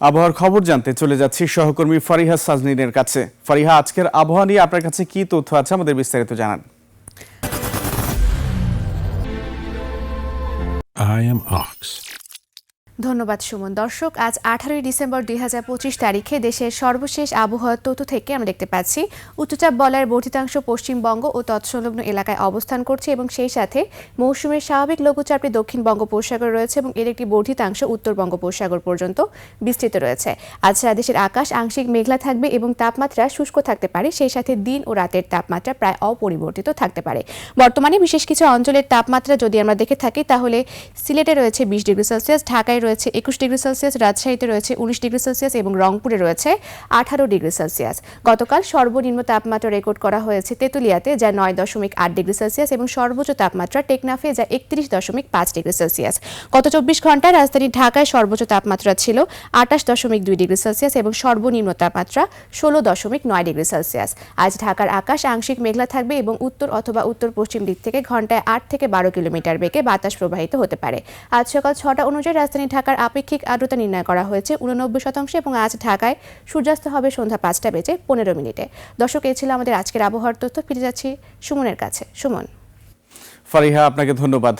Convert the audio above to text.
আবহাওয়ার খবর জানতে চলে যাচ্ছি সহকর্মী ফারিহা সাজনিনের কাছে। ফারিহা, আজকের আবহাওয়া নিয়ে আপনার কাছে কি তথ্য আছে, আমাদের বিস্তারিত জানান। I am Ox. ধন্যবাদ সুমন। দর্শক, আজ 18 ডিসেম্বর 2025 তারিখে দেশের সর্বশেষ আবহাওয়ার তথ্য থেকে আমরা দেখতে পাচ্ছি উচ্চচাপ বলয়ের বর্ধিতাংশ পশ্চিমবঙ্গ ও তৎসংলগ্ন এলাকায় অবস্থান করছে এবং সেই সাথে মৌসুমের স্বাভাবিক লঘুচাপটি দক্ষিণ বঙ্গোপসাগরে রয়েছে এবং এর একটি বর্ধিতাংশ উত্তর বঙ্গোপসাগর পর্যন্ত বিস্তৃত রয়েছে। আজ সারা দেশের আকাশ আংশিক মেঘলা থাকবে এবং তাপমাত্রা শুষ্ক থাকতে পারে, সেই সাথে দিন ও রাতের তাপমাত্রা প্রায় অপরিবর্তিত থাকতে পারে। বর্তমানে বিশেষ কিছু অঞ্চলের তাপমাত্রা যদি আমরা দেখে থাকি তাহলে সিলেটে রয়েছে 20 ডিগ্রি সেলসিয়াস, ঢাকায় রয়েছে 21 ডিগ্রি সেলসিয়াস, রাজশাহীতে রয়েছে 19 ডিগ্রি সেলসিয়াস এবং রংপুরে রয়েছে 18 ডিগ্রি সেলসিয়াস। গতকাল সর্বনিম্ন তাপমাত্রা রেকর্ড করা হয়েছে তেঁতুলিয়াতে, যা 9.8 ডিগ্রি সেলসিয়াস এবং সর্বোচ্চ তাপমাত্রা টেকনাফে, যা 31.5 ডিগ্রি সেলসিয়াস। গত 24 ঘন্টায় রাজধানী ঢাকায় সর্বোচ্চ তাপমাত্রা ছিল 28.2 ডিগ্রি সেলসিয়াস এবং সর্বনিম্ন তাপমাত্রা 16.9 ডিগ্রি সেলসিয়াস। আজ ঢাকার আকাশ আংশিক মেঘলা থাকবে এবং উত্তর অথবা উত্তর পশ্চিম দিক থেকে ঘন্টায় 8 থেকে 12 কিলোমিটার বেগে বাতাস প্রবাহিত হতে পারে। আজ সকাল 6টা অনুযায়ী রাজধানী ঢাকার আপেক্ষিক আর্দ্রতা নির্ণয় করা হয়েছে 89% এবং আজ ঢাকায় সূর্যাস্ত হবে সন্ধ্যা 5:15। দর্শক, এই ছিল আমাদের আজকের আবহাওয়ার তথ্য। ফিরে যাচ্ছি সুমনের কাছে। সুমন। ফারিহা, আপনাকে ধন্যবাদ।